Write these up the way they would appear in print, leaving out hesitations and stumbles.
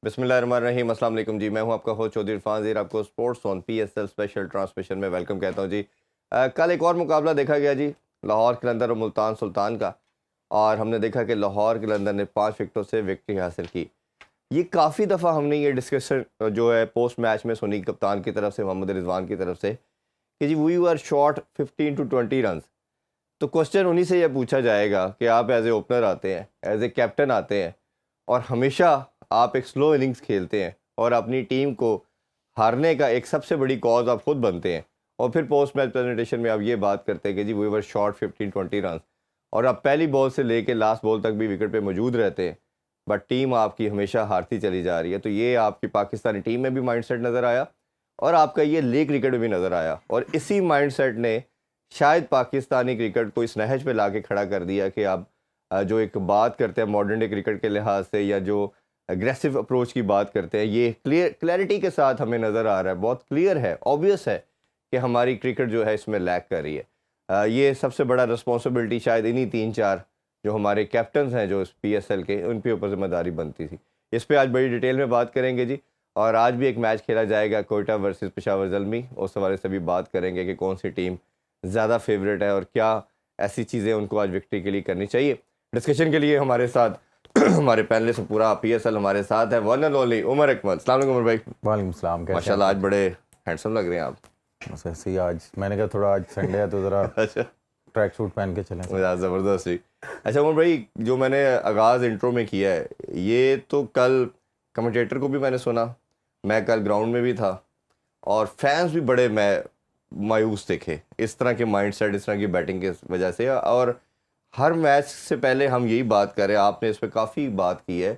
बिस्मिल्लाहिर्रहमानिर्रहीम। अस्सलाम वालेकुम जी। मैं हूं आपका होस्ट चौधरी इरफान ज़ीर। आपको sports on PSL special transmission में वेलकम कहता हूं जी। कल एक और मुकाबला देखा गया जी, लाहौर कलंदर और मुल्तान सुल्तान का। और हमने देखा कि लाहौर कलंदर ने 5 विकेटों से विक्ट्री हासिल की। ये काफ़ी दफ़ा हमने ये डिस्कशन जो है पोस्ट मैच में सुनी कप्तान की तरफ से, मोहम्मद रिजवान की तरफ से, कि ji we are short 15 to 20 run. तो क्वेश्चन उन्हीं से यह पूछा जाएगा कि आप एज ए ओपनर आते हैं, एज ए कैप्टन आते हैं, और हमेशा आप एक स्लो इनिंग्स खेलते हैं और अपनी टीम को हारने का एक सबसे बड़ी कॉज आप खुद बनते हैं। और फिर पोस्ट मैच प्रेजेंटेशन में आप ये बात करते हैं कि ji we were short 15-20 run, और आप पहली बॉल से लेके लास्ट बॉल तक भी विकेट पे मौजूद रहते हैं, बट टीम आपकी हमेशा हारती चली जा रही है। तो ये आपकी पाकिस्तानी टीम में भी माइंडसेट नज़र आया और आपका ये लीग क्रिकेट में भी नज़र आया, और इसी माइंडसेट ने शायद पाकिस्तानी क्रिकेट को इस नहज पे लाके खड़ा कर दिया कि आप जो एक बात करते हैं मॉडर्न डे क्रिकेट के लिहाज से, या जो एग्रेसिव अप्रोच की बात करते हैं, ये क्लैरिटी के साथ हमें नज़र आ रहा है, बहुत क्लियर है, ऑब्वियस है कि हमारी क्रिकेट जो है इसमें लैग कर रही है। ये सबसे बड़ा रिस्पॉन्सिबिलिटी शायद इन्हीं 3-4 जो हमारे कैप्टन्स हैं जो इस PSL के, उन पे ऊपर जिम्मेदारी बनती थी। इस पर आज बड़ी डिटेल में बात करेंगे जी। और आज भी एक मैच खेला जाएगा, कोयटा वर्सेस पेशावर ज़ल्मी। उस हवाले से भी बात करेंगे कि कौन सी टीम ज़्यादा फेवरेट है और क्या ऐसी चीज़ें उनको आज विक्ट्री के लिए करनी चाहिए। डिस्कशन के लिए हमारे साथ हमारे पैनलिस्ट पूरा PSL हमारे साथ है, one and only Umar Akmal. अस्सलाम वालेकुम उमर भाई। वालेकुम सलाम। माशाल्लाह आज बड़े हैंडसम लग रहे हैं आप। बस ऐसे ही, आज मैंने कहा थोड़ा आज संडे है तो ज़रा अच्छा, ट्रैक सूट पहन के चलें। ज़बरदस्त ही। अच्छा उमर भाई, जो मैंने आगाज़ इंट्रो में किया है, ये तो कल कमेंटेटर को भी मैंने सुना, मैं कल ग्राउंड में भी था, और फैंस भी बड़े मायूस देखे इस तरह के माइंडसेट, इस तरह की बैटिंग की वजह से। और हर मैच से पहले हम यही बात कर रहे हैं, आपने इस पर काफ़ी बात की है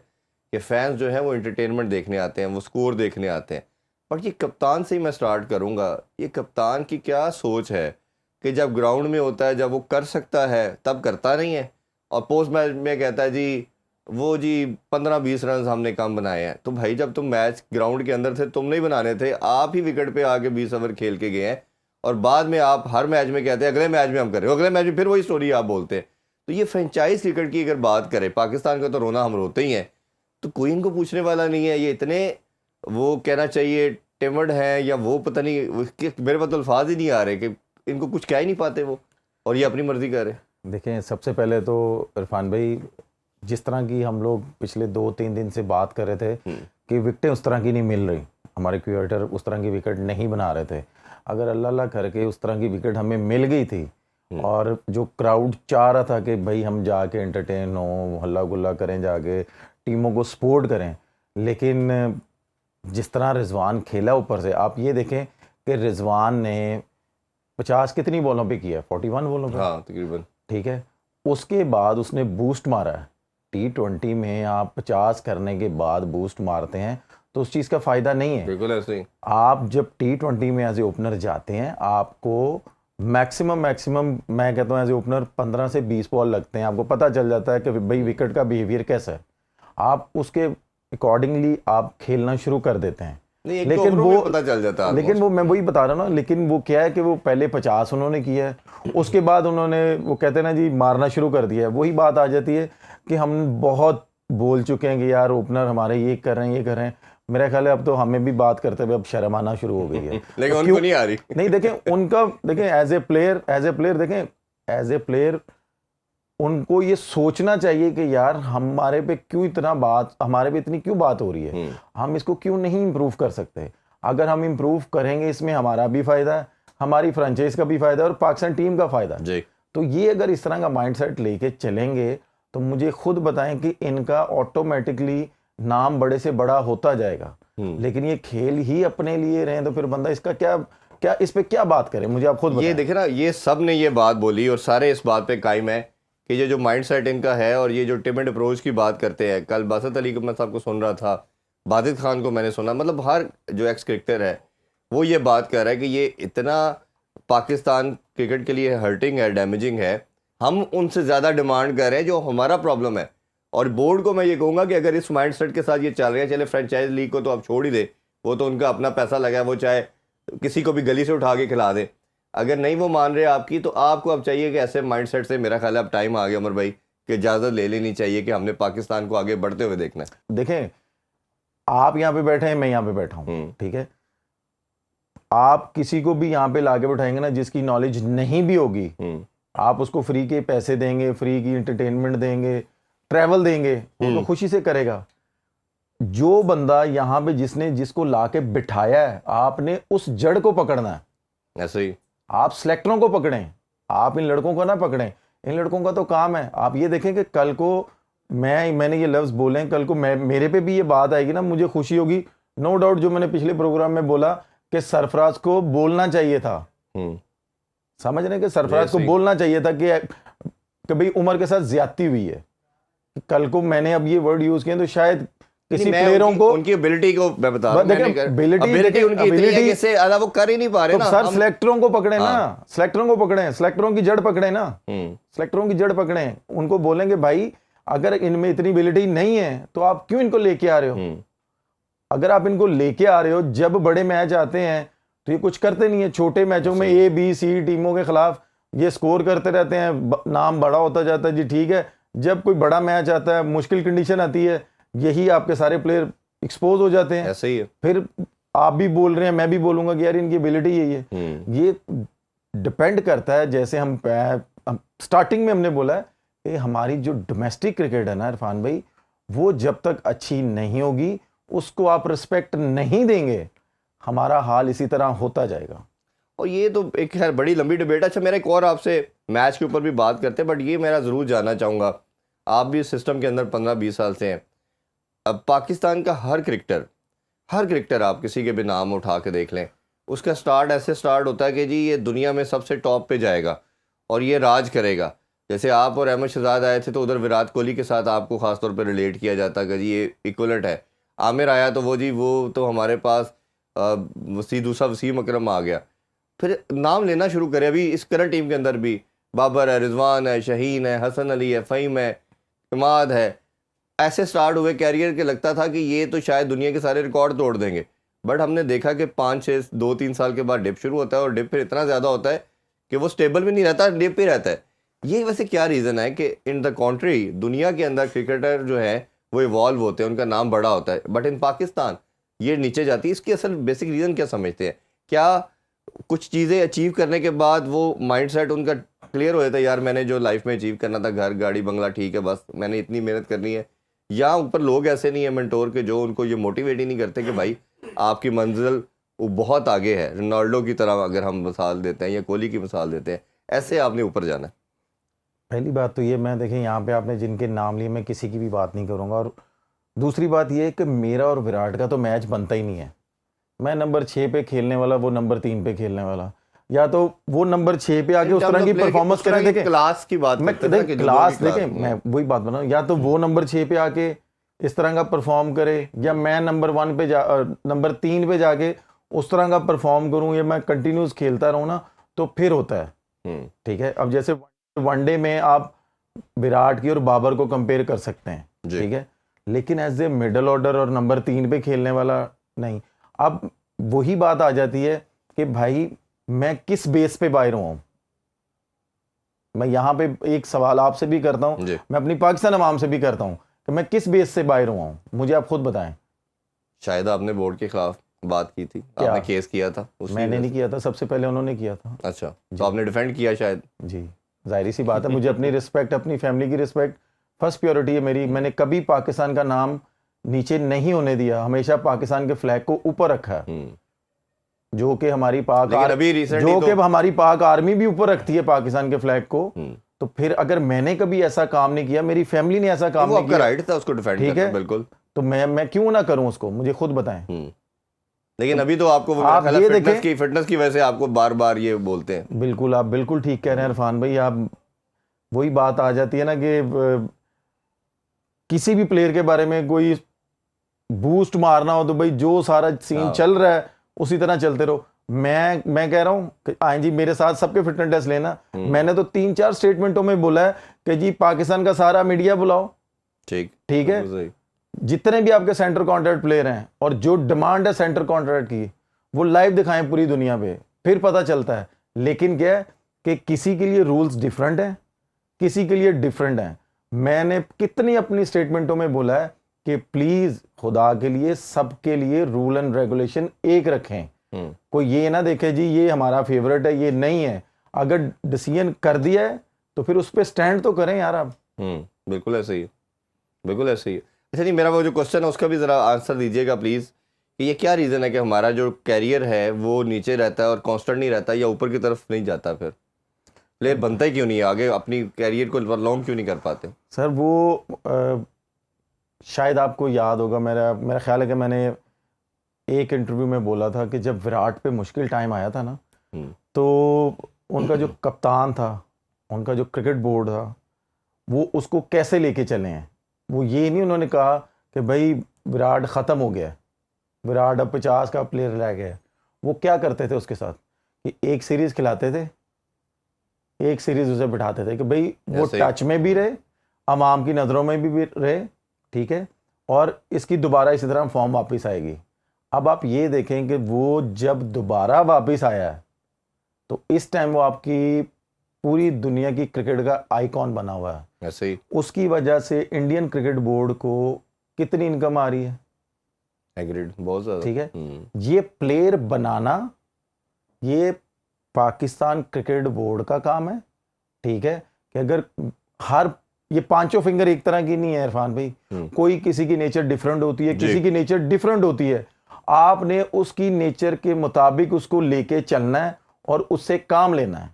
कि फ़ैन्स जो हैं वो एंटरटेनमेंट देखने आते हैं, वो स्कोर देखने आते हैं। बट ये कप्तान से ही मैं स्टार्ट करूँगा, ये कप्तान की क्या सोच है कि जब ग्राउंड में होता है, जब वो कर सकता है तब करता नहीं है, और पोस्ट मैच में कहता है जी वो जी 15-20 रन हमने कम बनाए हैं। तो भाई जब तुम मैच ग्राउंड के अंदर थे, तुम नहीं बनाने थे, आप ही विकेट पे आके 20 ओवर खेल के गए हैं, और बाद में आप हर मैच में कहते हैं अगले मैच में हम कर रहे हो, अगले मैच में फिर वही स्टोरी आप बोलते हैं। तो ये फ्रेंचाइज क्रिकेट की अगर बात करें, पाकिस्तान का तो रोना हम रोते ही हैं, तो कोई इनको पूछने वाला नहीं है। ये इतने, वो कहना चाहिए टिमड हैं, या वो पता नहीं, मेरे पास तो अल्फाज ही नहीं आ रहे कि इनको कुछ कह ही नहीं पाते वो, और ये अपनी मर्जी कर रहे हैं। देखें, सबसे पहले तो इरफान भाई, जिस तरह की हम लोग पिछले 2-3 दिन से बात कर रहे थे कि विकेटें उस तरह की नहीं मिल रही, हमारे क्रिकेटर उस तरह की विकेट नहीं बना रहे थे। अगर अल्लाह अल्लाह करके उस तरह की विकेट हमें मिल गई थी, और जो क्राउड चाह रहा था कि भाई हम जाके एंटरटेन हों, हल्ला गुल्ला करें, जाके टीमों को सपोर्ट करें, लेकिन जिस तरह रिजवान खेला ऊपर से, आप ये देखें कि रिजवान ने 50 कितनी बॉलों पे किया, 41 बॉलों पे, हाँ तकरीबन, ठीक है। उसके बाद उसने बूस्ट मारा है। T20 में आप 50 करने के बाद बूस्ट मारते हैं तो उस चीज़ का फ़ायदा नहीं है। बिल्कुल ऐसे ही। आप जब T20 में एज ए ओपनर जाते हैं, आपको मैक्सिमम मैं कहता हूँ एज ए ओपनर 15 से 20 बॉल लगते हैं, आपको पता चल जाता है कि भाई विकेट का बिहेवियर कैसा है, आप उसके अकॉर्डिंगली आप खेलना शुरू कर देते हैं। लेकिन वो पता चल जाता है, लेकिन वो मैं वही बता रहा हूँ ना, लेकिन वो क्या है कि वो पहले 50 उन्होंने किया है, उसके बाद उन्होंने वो कहते हैं ना जी मारना शुरू कर दिया है। वही बात आ जाती है कि हम बहुत बोल चुके हैं कि यार ओपनर हमारे ये कर रहे हैं, ये कर रहे हैं। मेरा ख्याल है अब तो हमें भी बात करते हुए अब शर्म आना शुरू हो गई है। लेकिन उनको नहीं आ रही। नहीं, देखें उनका, देखें एज ए प्लेयर देखें, एज ए प्लेयर उनको ये सोचना चाहिए कि यार हमारे पे क्यों इतना बात, हमारे पे इतनी क्यों बात हो रही है, हम इसको क्यों नहीं इम्प्रूव कर सकते। अगर हम इम्प्रूव करेंगे, इसमें हमारा भी फ़ायदा है, हमारी फ्रेंचाइज का भी फ़ायदा है, और पाकिस्तान टीम का फ़ायदा है। तो ये अगर इस तरह का माइंडसेट लेके चलेंगे तो मुझे खुद बताएं कि इनका ऑटोमेटिकली नाम बड़े से बड़ा होता जाएगा। लेकिन ये खेल ही अपने लिए रहे तो फिर बंदा इसका क्या इस पे क्या बात करे, मुझे आप खुद बताएं। ये देखे ना, ये सब ने ये बात बोली और सारे इस बात पे कायम है कि ये जो माइंडसेट इनका है, और ये जो टिमिड अप्रोच की बात करते हैं। कल बासत अली को मैं साहब को सुन रहा था, बादिद खान को मैंने सुना, मतलब हर जो एक्स क्रिकेटर है वो ये बात कर रहा है कि ये इतना पाकिस्तान क्रिकेट के लिए हर्टिंग है, डैमेजिंग है, हम उनसे ज़्यादा डिमांड कर रहे हैं जो हमारा प्रॉब्लम है। और बोर्ड को मैं ये कहूँगा कि अगर इस माइंडसेट के साथ ये चल रहे हैं, चले फ्रेंचाइज लीग को तो आप छोड़ ही दे, वो तो उनका अपना पैसा लगा है, वो चाहे किसी को भी गली से उठा के खिला दे। अगर नहीं वो मान रहे आपकी, तो आपको अब चाहिए कि ऐसे माइंडसेट से, मेरा ख्याल है अब टाइम आ गया उमर भाई कि इजाज़त ले लेनी चाहिए कि हमने पाकिस्तान को आगे बढ़ते हुए देखना है। देखें, आप यहाँ पे बैठे हैं, मैं यहाँ पे बैठा हूँ, ठीक है, आप किसी को भी यहाँ पे लाके बैठाएंगे ना जिसकी नॉलेज नहीं भी होगी, आप उसको फ्री के पैसे देंगे, फ्री की एंटरटेनमेंट देंगे, ट्रैवल देंगे, वो तो खुशी से करेगा। जो बंदा यहाँ पे जिसको लाके बिठाया है, आपने उस जड़ को पकड़ना है। ऐसे ही आप सिलेक्टरों को पकड़ें, आप इन लड़कों को ना पकड़ें। इन लड़कों का तो काम है, आप ये देखें कि कल को मैंने ये लफ्ज बोले, कल को मेरे पे भी ये बात आएगी ना, मुझे खुशी होगी। नो डाउट, जो मैंने पिछले प्रोग्राम में बोला कि सरफराज को बोलना चाहिए था, समझ रहे कि सरफराज को बोलना चाहिए था कि भाई उमर के साथ ज्यादती हुई है। कल को मैंने अब ये वर्ड यूज किया तो शायद किसी प्लेयरों को, उनकी एबिलिटी को मैं बता रहा हूं, एबिलिटी उनकी इतनी है कि इससे ज्यादा वो कर ही नहीं पा रहे ना। सर सिलेक्टरों को पकड़े ना, सिलेक्टरों को पकड़े, सिलेक्टरों की जड़ पकड़े ना, सिलेक्टरों की जड़ पकड़े। उनको बोलेंगे भाई अगर इनमें इतनी एबिलिटी नहीं है तो आप क्यों इनको लेके आ रहे हो? अगर आप इनको लेके आ रहे हो, जब बड़े मैच आते हैं तो ये कुछ करते नहीं है। छोटे मैचों में A B C टीमों के खिलाफ ये स्कोर करते रहते हैं, नाम बड़ा होता जाता है जी, ठीक है। जब कोई बड़ा मैच आता है, मुश्किल कंडीशन आती है, यही आपके सारे प्लेयर एक्सपोज हो जाते हैं। ऐसे ही है। फिर आप भी बोल रहे हैं, मैं भी बोलूंगा कि यार इनकी एबिलिटी यही है। ये डिपेंड करता है, जैसे हम स्टार्टिंग में हमने बोला है कि हमारी जो डोमेस्टिक क्रिकेट है ना इरफान भाई, वो जब तक अच्छी नहीं होगी, उसको आप रिस्पेक्ट नहीं देंगे, हमारा हाल इसी तरह होता जाएगा। और ये तो एक खैर बड़ी लंबी डिबेट। अच्छा, मेरा एक और आपसे मैच के ऊपर भी बात करते हैं, बट ये मेरा ज़रूर जानना चाहूँगा, आप भी इस सिस्टम के अंदर 15-20 साल से हैं। अब पाकिस्तान का हर क्रिकेटर आप किसी के भी नाम उठा के देख लें, उसका स्टार्ट ऐसे स्टार्ट होता है कि जी ये दुनिया में सबसे टॉप पे जाएगा और ये राज करेगा। जैसे आप और अहमद शहजाद आए थे तो उधर विराट कोहली के साथ आपको ख़ासतौर पर रिलेट किया जाता कि जी ये इक्वलेंट है। आमिर आया तो वो तो हमारे पास दूसरा वसीम अकरम आ गया। फिर नाम लेना शुरू करें, अभी इस करंट टीम के अंदर भी बाबर है, रिजवान है, शहीन है, हसन अली है, फ़हीम है, इमाद है। ऐसे स्टार्ट हुए कैरियर के, लगता था कि ये तो शायद दुनिया के सारे रिकॉर्ड तोड़ देंगे, बट हमने देखा कि 5-6 2-3 साल के बाद डिप शुरू होता है और डिप फिर इतना ज़्यादा होता है कि वो स्टेबल भी नहीं रहता, डिप ही रहता है। ये वैसे क्या रीज़न है कि इन द कॉन्ट्री दुनिया के अंदर क्रिकेटर जो है वो इवॉल्व होते हैं, उनका नाम बड़ा होता है, बट इन पाकिस्तान ये नीचे जाती है? इसकी असल बेसिक रीज़न क्या समझते हैं? क्या कुछ चीज़ें अचीव करने के बाद वो माइंडसेट उनका क्लियर हो जाता है, यार मैंने जो लाइफ में अचीव करना था, घर गाड़ी बंगला ठीक है, बस मैंने इतनी मेहनत करनी है? या ऊपर लोग ऐसे नहीं है मेंटोर के जो उनको ये मोटिवेट ही नहीं करते कि भाई आपकी मंजिल वो बहुत आगे है, रोनाल्डो की तरह अगर हम मिसाल देते हैं या कोहली की मिसाल देते हैं, ऐसे आपने ऊपर जाना है? पहली बात तो ये, मैं देखें यहाँ पे आपने जिनके नाम लिए, मैं किसी की भी बात नहीं करूँगा। और दूसरी बात ये है कि मेरा और विराट का तो मैच बनता ही नहीं है। मैं नंबर 6 पे खेलने वाला, वो नंबर 3 पे खेलने वाला, या तो वो नंबर 6 पे आके उस तरह की परफॉर्मेंस करें। देखें क्लास की बात, मैं क्लास देखें, मैं वही बात बना, या तो वो नंबर 6 पे आके इस तरह का परफॉर्म करे, या मैं नंबर 1 पे नंबर 3 पे जाके उस तरह का परफॉर्म करूं, या मैं कंटिन्यूस खेलता रहूं ना, तो फिर होता है। ठीक है, अब जैसे वनडे में आप विराट की और बाबर को कंपेयर कर सकते हैं, ठीक है, लेकिन एज ए मिडल ऑर्डर और नंबर 3 पे खेलने वाला नहीं। अब वही बात आ जाती है कि भाई मैं किस बेस पे बाहर हूं। मैं यहां पे एक सवाल आपसे भी करता हूं, मैं अपनी पाकिस्तान अवाम से भी करता हूं कि मैं किस बेस से बाहर हुआ हूं, मुझे आप खुद बताएं। शायद आपने बोर्ड के खिलाफ बात की थी, आपने केस किया था? मैंने नहीं किया था, सबसे पहले उन्होंने किया था। अच्छा, तो आपने डिफेंड किया शायद? जी, जाहिर सी बात है, मुझे अपनी रिस्पेक्ट, अपनी फैमिली की रिस्पेक्ट फर्स्ट प्योरिटी है मेरी। मैंने कभी पाकिस्तान का नाम नीचे नहीं होने दिया, हमेशा पाकिस्तान के फ्लैग को ऊपर रखा है, जो कि हमारी हमारी पाक आर्मी भी ऊपर रखती है पाकिस्तान के फ्लैग को। तो फिर अगर मैंने कभी ऐसा काम नहीं किया, मेरी फैमिली ने ऐसा काम नहीं किया, राइट था उसको डिफेंड करना, बिल्कुल, तो मैं क्यों ना करूं उसको, मुझे खुद बताएं। लेकिन अभी तो आपको आप ये देखें, फिटनेस की वजह से आपको बार बार ये बोलते हैं। बिल्कुल, आप बिल्कुल ठीक कह रहे हैं इरफान भाई। आप वही बात आ जाती है ना कि किसी भी प्लेयर के बारे में कोई बूस्ट मारना हो तो भाई जो सारा सीन चल रहा है उसी तरह चलते रहो। मैं कह रहा हूं आए जी मेरे साथ सबके फिटनेस टेस्ट लेना। मैंने तो 3-4 स्टेटमेंटों में बोला है कि जी पाकिस्तान का सारा मीडिया बुलाओ, ठीक है, जितने भी आपके सेंटर कॉन्ट्रैक्ट प्लेयर हैं और जो डिमांड है सेंटर कॉन्ट्रैक्ट की वो लाइव दिखाएं पूरी दुनिया पे, फिर पता चलता है। लेकिन क्या है कि किसी के लिए रूल्स डिफरेंट हैं, किसी के लिए डिफरेंट हैं। मैंने कितनी अपनी स्टेटमेंटों में बोला है कि प्लीज खुदा के लिए सबके लिए रूल एंड रेगुलेशन एक रखें। कोई ये ना देखे जी ये हमारा फेवरेट है, ये नहीं है। अगर डिसीजन कर दिया है तो फिर उस पर स्टैंड तो करें यार आप। बिल्कुल ऐसे ही है, बिल्कुल ऐसे ही है। अच्छा नहीं, मेरा वो जो क्वेश्चन है उसका भी ज़रा आंसर दीजिएगा प्लीज़, कि ये क्या रीज़न है कि हमारा जो कैरियर है वो नीचे रहता है और कांस्टेंट नहीं रहता, या ऊपर की तरफ नहीं जाता? फिर प्लेयर बनता ही क्यों नहीं है आगे, अपनी कैरियर को लॉन्ग क्यों नहीं कर पाते? सर वो शायद आपको याद होगा, मेरा ख्याल है कि मैंने एक इंटरव्यू में बोला था कि जब विराट पे मुश्किल टाइम आया था ना, तो उनका जो कप्तान था, उनका जो क्रिकेट बोर्ड था, वो उसको कैसे लेके चले हैं। वो ये नहीं उन्होंने कहा कि भाई विराट ख़त्म हो गया, विराट अब 50 का प्लेयर रह गया। वो क्या करते थे उसके साथ कि एक सीरीज़ खिलाते थे, एक सीरीज़ उसे बिठाते थे कि भाई वो टच में भी रहे, अवाम की नज़रों में भी रहे, ठीक है, और इसकी दोबारा इसी तरह फॉर्म वापस आएगी। अब आप ये देखें कि वो जब दोबारा वापस आया है तो इस टाइम वो आपकी पूरी दुनिया की क्रिकेट का आइकॉन बना हुआ है। ऐसे ही उसकी वजह से इंडियन क्रिकेट बोर्ड को कितनी इनकम आ रही है? एग्रीड, बहुत ज़्यादा। ठीक है, ये प्लेयर बनाना ये पाकिस्तान क्रिकेट बोर्ड का काम है। ठीक है, कि अगर हर ये पांचों फिंगर एक तरह की नहीं है इरफान भाई, कोई किसी की नेचर डिफरेंट होती है, किसी की नेचर डिफरेंट होती है। आपने उसकी नेचर के मुताबिक उसको लेके चलना है और उससे काम लेना है।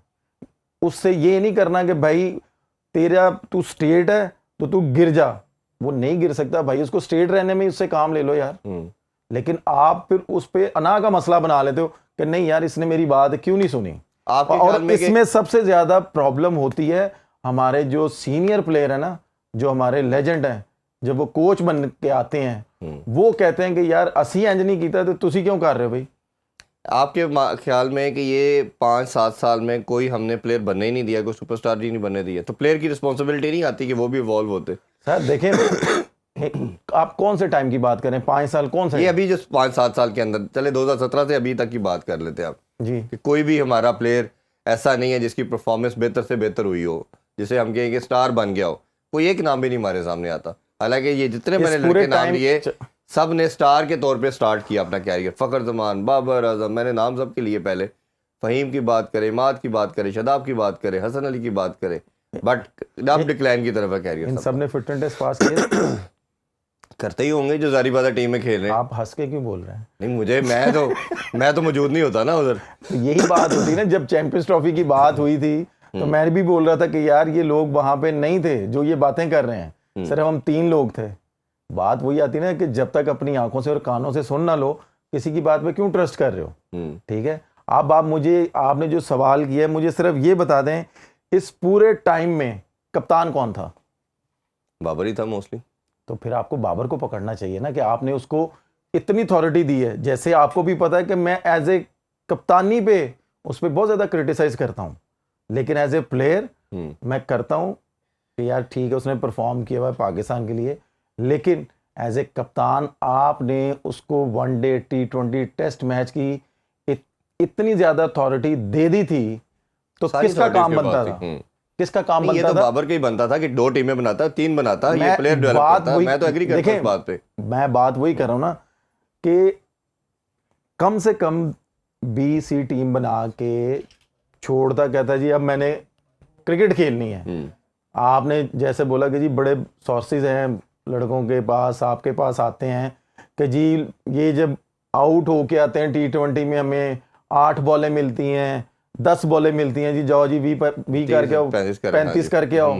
उससे ये नहीं करना कि भाई तेरा तू स्टेट है तो तू गिर जा, वो नहीं गिर सकता भाई, उसको स्टेट रहने में उससे काम ले लो यार। लेकिन आप फिर उस पे अना का मसला बना लेते हो कि नहीं यार इसने मेरी बात क्यों नहीं सुनी। और इसमें सबसे ज्यादा प्रॉब्लम होती है हमारे जो सीनियर प्लेयर है ना, जो हमारे लेजेंड हैं, जब वो कोच बन के आते हैं वो कहते हैं कि यार असी इंज नहीं किया तो तुसी क्यों कर रहे हो भाई। आपके ख्याल में कि ये 5-7 साल में कोई हमने प्लेयर बनने ही नहीं दिया, कोई सुपरस्टार ही नहीं बनने दिया, तो प्लेयर की रिस्पॉन्सिबिलिटी नहीं आती कि वो भी इवॉल्व होते? सर देखें आप कौन से टाइम की बात करें, 5 साल कौन सा? ये अभी जो 5-7 साल के अंदर, चले 2017 से अभी तक की बात कर लेते हैं आप जी, कि कोई भी हमारा प्लेयर ऐसा नहीं है जिसकी परफॉर्मेंस बेहतर से बेहतर हुई हो, जिसे हम कहें कि स्टार बन गया हो। कोई एक नाम भी नहीं हमारे सामने आता। हालांकि ये जितने मैंने लड़के नाम लिए सब ने स्टार के तौर पे स्टार्ट किया अपना कैरियर। फ़खर जमान, बाबर आजम, मैंने नाम सबके लिए पहले, फ़हीम की बात करें, इमाद की बात करें, शदाब की बात करें, हसन अली की बात करें, बट अब डिक्लाइन की तरफ है कैरियर। इन सब ने फिटनेस टेस्ट पास किए करते ही होंगे जो जारी बात टीम में खेल रहे हैं। आप हंस के क्यों बोल रहे हैं? नहीं मुझे, मैं तो मौजूद नहीं होता ना उधर। यही बात होती ना, जब चैंपियंस ट्रॉफी की बात हुई थी तो मैं भी बोल रहा था कि यार ये लोग वहां पे नहीं थे जो ये बातें कर रहे हैं, सिर्फ हम 3 लोग थे। बात वही आती ना कि जब तक अपनी आंखों से और कानों से सुन ना लो, किसी की बात पे क्यों ट्रस्ट कर रहे हो? ठीक है, अब आप मुझे, आपने जो सवाल किया है, मुझे सिर्फ ये बता दें इस पूरे टाइम में कप्तान कौन था? बाबर ही था मोस्टली। तो फिर आपको बाबर को पकड़ना चाहिए ना कि आपने उसको इतनी अथॉरिटी दी है। जैसे आपको भी पता है कि मैं एज ए कप्तानी पे उस पर बहुत ज़्यादा क्रिटिसाइज करता हूँ, लेकिन एज ए प्लेयर मैं करता हूँ कि यार ठीक है उसने परफॉर्म किया हुआ है पाकिस्तान के लिए, लेकिन एज ए कप्तान आपने उसको वनडे, T20 टेस्ट मैच की इतनी ज़्यादा अथॉरिटी दे दी थी, तो किसका काम बनता था? किसका काम बनता था? ये तो बाबर का ही बनता था कि 2 टीमें बनाता, 3 बनाता, ये प्लेयर डेवलप करता। मैं तो एग्री करता हूं इस बात पे। मैं बात वही कर रहा हूं ना कि कम से कम BC टीम बना के छोड़ता, कहता जी अब मैंने क्रिकेट खेलनी है। आपने जैसे बोला कि जी बड़े सोर्सेज हैं लड़कों के पास, आपके पास आते हैं कि जी ये जब आउट होके आते हैं T20 में हमें 8 बॉलें मिलती हैं, 10 बॉलें मिलती हैं, जी जाओ जी 20 करके आओ, 35 करके आओ।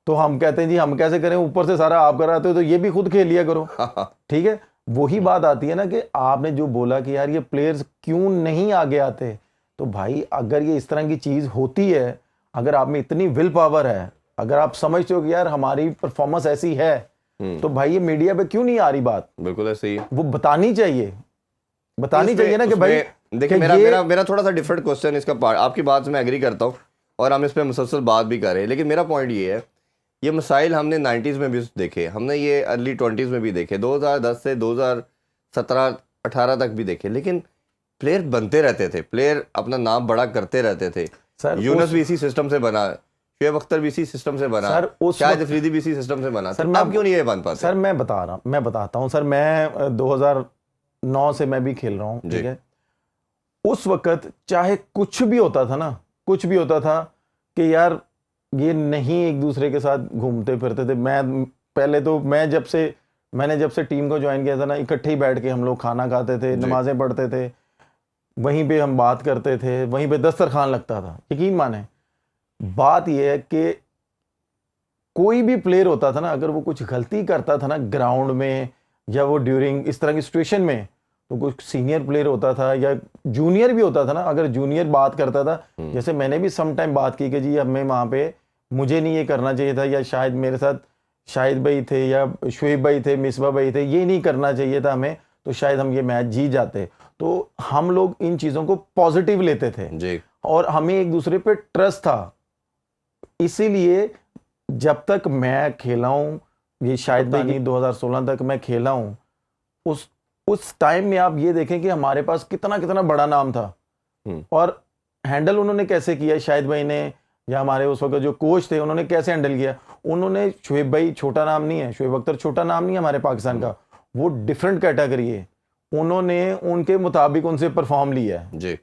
तो हम कहते हैं जी हम कैसे करें, ऊपर से सारा आप कराते हो तो ये भी खुद खेल लिया करो। ठीक है, वही बात आती है ना कि आपने जो बोला कि यार ये प्लेयर्स क्यों नहीं आगे आते, तो भाई अगर ये इस तरह की चीज होती है, अगर आप में इतनी विल पावर है, अगर आप समझते हो कि यार हमारी परफॉर्मेंस ऐसी है, तो भाई ये मीडिया पे क्यों नहीं आ रही बात? बिल्कुल ऐसे ही वो बतानी चाहिए ना कि भाई देखिए मेरा थोड़ा सा डिफरेंट क्वेश्चन इसका पार्ट, आपकी बात से मैं एग्री करता हूँ और हम इस पर मुसलसल बात भी कर रहे हैं, लेकिन मेरा पॉइंट ये है, ये मसाइल हमने 90s में भी देखे, हमने ये अर्ली 20s में भी देखे, 2010 से 2017-18 तक भी देखे, लेकिन प्लेयर बनते रहते थे, प्लेयर अपना नाम बड़ा करते रहते थे। यूनुस भी इसी सिस्टम से बना, शुएब अख्तर भी इसी सिस्टम से बना, सर उस शाहिद अफरीदी भी इसी सिस्टम से बना, सर तो मैं आप क्यों नहीं ये बन पाते? सर मैं बताता हूँ सर, मैं 2009 से मैं भी खेल रहा हूँ, ठीक है। उस वक्त चाहे कुछ भी होता था ना, कुछ भी होता था कि यार ये नहीं एक दूसरे के साथ घूमते फिरते थे। मैं पहले तो मैंने जब से टीम को ज्वाइन किया था ना, इकट्ठे ही बैठ के हम लोग खाना खाते थे, नमाजें पढ़ते थे, वहीं पे हम बात करते थे, वहीं पे दस्तरखान लगता था। यकीन माने, बात यह है कि कोई भी प्लेयर होता था ना, अगर वो कुछ गलती करता था ना ग्राउंड में या वो ड्यूरिंग इस तरह की सिचुएशन में, तो कुछ सीनियर प्लेयर होता था या जूनियर भी होता था ना, अगर जूनियर बात करता था, जैसे मैंने भी सम टाइम बात की कि जी अब मैं वहाँ पे मुझे नहीं ये करना चाहिए था, या शायद मेरे साथ शाहिद भाई थे या शुएब भाई थे, मिसबा भाई थे, ये नहीं करना चाहिए था हमें, तो शायद हम ये मैच जीत जाते। तो हम लोग इन चीज़ों को पॉजिटिव लेते थे जी। और हमें एक दूसरे पे ट्रस्ट था। इसीलिए जब तक मैं खेला हूँ, ये शायद नहीं 2016 तक मैं खेला हूँ, उस टाइम में आप ये देखें कि हमारे पास कितना कितना बड़ा नाम था और हैंडल उन्होंने कैसे किया शाहिद भाई ने, या हमारे उस वक्त जो कोच थे उन्होंने कैसे हैंडल किया। उन्होंने, शुएब भाई छोटा नाम नहीं है, शुएब अख्तर छोटा नाम नहीं है हमारे पाकिस्तान का, वो डिफरेंट कैटेगरी है। उन्होंने उनके मुताबिक उनसे परफॉर्म लिया है जी।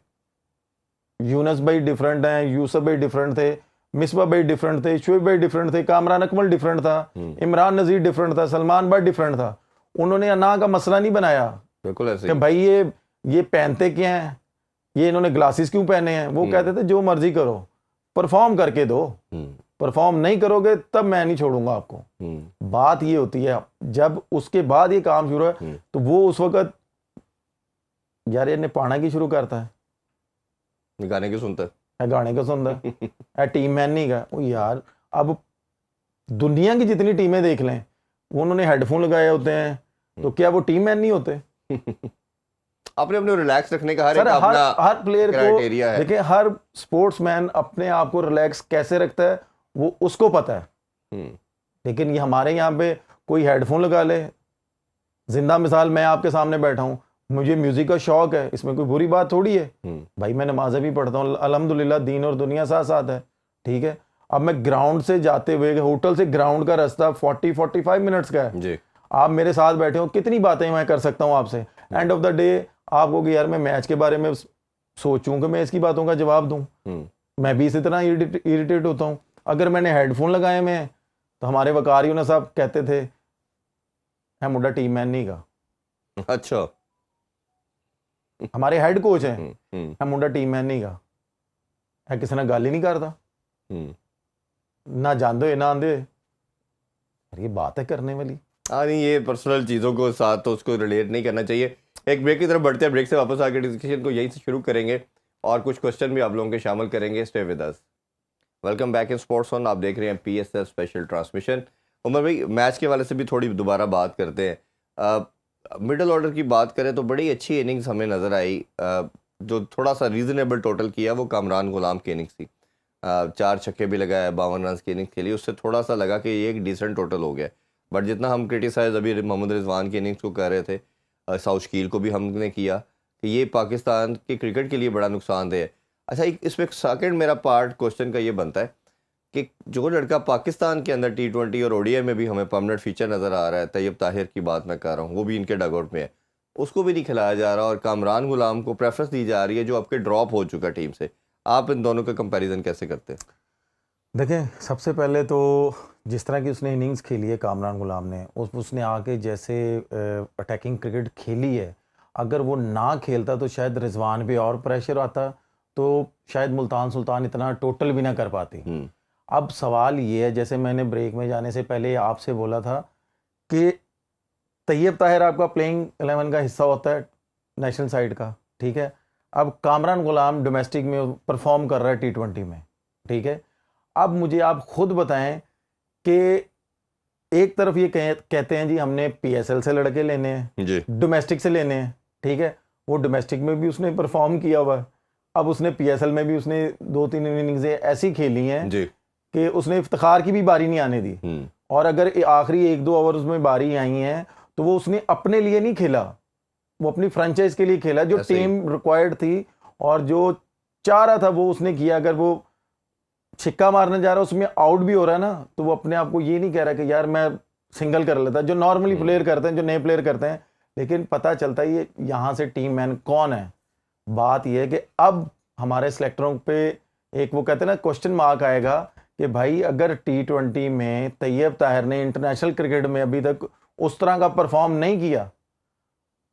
यूनस भाई डिफरेंट हैं, यूसुफ भाई डिफरेंट थे, मिसबा भाई डिफरेंट थे, शुएब भाई डिफरेंट थे, कामरान अकमल डिफरेंट था, इमरान नजीर डिफरेंट था, सलमान भाई डिफरेंट था। उन्होंने अना का मसला नहीं बनाया बिल्कुल ऐसे कि भाई ये पहनते क्या हैं, ये इन्होंने ग्लासेस क्यों पहने हैं। वो कहते थे जो मर्जी करो, परफॉर्म करके दो, परफॉर्म नहीं करोगे तब मैं नहीं छोड़ूंगा आपको। बात ये होती है, जब उसके बाद ये काम शुरू है तो वो उस वक्त यार ये निपाना की शुरू करता है, गाने की सुनता है, गाने का सुनता है, टीम मैन नहीं का। वो यार अब दुनिया की जितनी टीमें देख लें, वो उन्होंने हेडफोन लगाए होते हैं, तो क्या वो टीम मैन नहीं होते? अपने अपने रिलैक्स रखने का हर प्लेयर को देखिए, हर स्पोर्ट्समैन अपने आप को रिलैक्स कैसे रखता है वो उसको पता है। लेकिन ये हमारे यहाँ पे कोई हेडफोन लगा ले, जिंदा मिसाल मैं आपके सामने बैठा हूँ, मुझे म्यूजिक का शौक है, इसमें कोई बुरी बात थोड़ी है भाई। मैं नमाज़ें भी पढ़ता हूँ, अल्हम्दुलिल्लाह, दीन और दुनिया साथ साथ है, ठीक है। अब मैं ग्राउंड से जाते हुए, होटल से ग्राउंड का रास्ता 40-45 मिनट्स का है जी। आप मेरे साथ बैठे हो, कितनी बातें मैं कर सकता हूँ आपसे। एंड ऑफ द डे आप कहोगे यार मैं मैच के बारे में सोचूं कि मैं इसकी बातों का जवाब दूं, मैं भी इसी तरह इरिटेट होता हूं। अगर मैंने हेडफोन लगाए में, तो हमारे वकारियों ने साहब कहते थे है मुंडा टीम मैन नहीं का। अच्छा, हमारे हेड कोच हैं, है मुंडा टीम मैन नहीं का, है किसी ने गल ही नहीं करता, ना जानते ना आंदे। ये बात है करने वाली। हाँ नहीं, ये पर्सनल चीज़ों को साथ तो उसको रिलेट नहीं करना चाहिए। एक ब्रेक की तरफ बढ़ते हैं, ब्रेक से वापस आकर डिस्कशन को यहीं से शुरू करेंगे और कुछ क्वेश्चन भी आप लोगों के शामिल करेंगे। Stay with us. Welcome back in sports on. आप देख रहे हैं PSL स्पेशल ट्रांसमिशन। उमर भाई, मैच के वाले से भी थोड़ी दोबारा बात करते हैं। मिडल ऑर्डर की बात करें तो बड़ी अच्छी इनिंग्स हमें नज़र आई। जो थोड़ा सा रीज़नेबल टोटल किया वो कामरान गुलाम की इनिंग्स थी। 4 छक्के भी लगाया, 52 रन की इनिंग्स खेली, उससे थोड़ा सा लगा कि ये एक डिसेंट टोटल हो गया। बट जितना हम क्रिटिसाइज अभी मोहम्मद रिजवान की इनिंग्स को कर रहे थे, साउथ शकील को भी हमने किया कि ये पाकिस्तान के क्रिकेट के लिए बड़ा नुकसानदेह है। अच्छा, एक इसमें सेकंड मेरा पार्ट क्वेश्चन का ये बनता है कि जो लड़का पाकिस्तान के अंदर T20 और ODI में भी हमें परमानेंट फीचर नज़र आ रहा है, तैयब ताहिर की बात मैं कर रहा हूँ, वो भी इनके डगआउट में है, उसको भी नहीं खिलाया जा रहा और कामरान गुलाम को प्रेफरेंस दी जा रही है जो आपके ड्रॉप हो चुका टीम से। आप इन दोनों का कंपैरिजन कैसे करते हैं? देखें, सबसे पहले तो जिस तरह की उसने इनिंग्स खेली है कामरान गुलाम ने, उसने आके जैसे अटैकिंग क्रिकेट खेली है, अगर वो ना खेलता तो शायद रिजवान पे और प्रेशर आता, तो शायद मुल्तान सुल्तान इतना टोटल भी ना कर पाती। अब सवाल ये है, जैसे मैंने ब्रेक में जाने से पहले आपसे बोला था कि तैयब ताहिर आपका प्लेइंग 11 का हिस्सा होता है नेशनल साइड का, ठीक है। अब कामरान गुलाम डोमेस्टिक में परफॉर्म कर रहा है T20 में, ठीक है। अब मुझे आप खुद बताएं कि एक तरफ ये कहते हैं जी हमने PSL से लड़के लेने हैं, डोमेस्टिक से लेने हैं, ठीक है। वो डोमेस्टिक में भी उसने परफॉर्म किया हुआ है, अब उसने PSL में भी उसने 2-3 इनिंग्सें ऐसी खेली हैं कि उसने इफ्तिखार की भी बारी नहीं आने दी। और अगर आखिरी 1-2 ओवर उसमें बारी आई हैं तो वो उसने अपने लिए नहीं खेला, वो अपनी फ्रेंचाइज के लिए खेला, जो टीम रिक्वायर्ड थी और जो चाह रहा था वो उसने किया। अगर वो छिक्का मारने जा रहा है उसमें आउट भी हो रहा है ना, तो वो अपने आप को ये नहीं कह रहा कि यार मैं सिंगल कर लेता, जो नॉर्मली प्लेयर करते हैं, जो नए प्लेयर करते हैं। लेकिन पता चलता है ये यहाँ से टीम मैन कौन है। बात ये है कि अब हमारे सिलेक्टरों पे एक वो कहते हैं ना क्वेश्चन मार्क आएगा कि भाई अगर T20 में तैयब ताहिर ने इंटरनेशनल क्रिकेट में अभी तक उस तरह का परफॉर्म नहीं किया,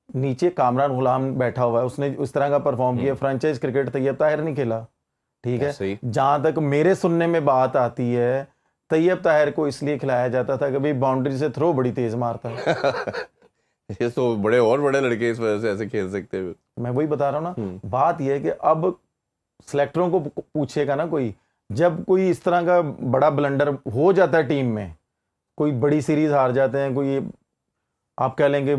नीचे कामरान गुलाम बैठा हुआ है, उसने उस तरह का परफॉर्म किया, फ्रेंचाइज क्रिकेट तैयब ताहिर नहीं खेला, ठीक है। जहां तक मेरे सुनने में बात आती है, तैयब ताहिर को इसलिए खिलाया जाता था कि भाई बाउंड्री से थ्रो बड़ी तेज मारता है। ये तो बड़े और बड़े लड़के इस वजह से ऐसे खेल सकते हैं। मैं वही बता रहा हूँ ना, बात यह है कि अब सिलेक्टरों को पूछेगा ना कोई, जब कोई इस तरह का बड़ा ब्लंडर हो जाता है टीम में, कोई बड़ी सीरीज हार जाते हैं, कोई आप कह लेंगे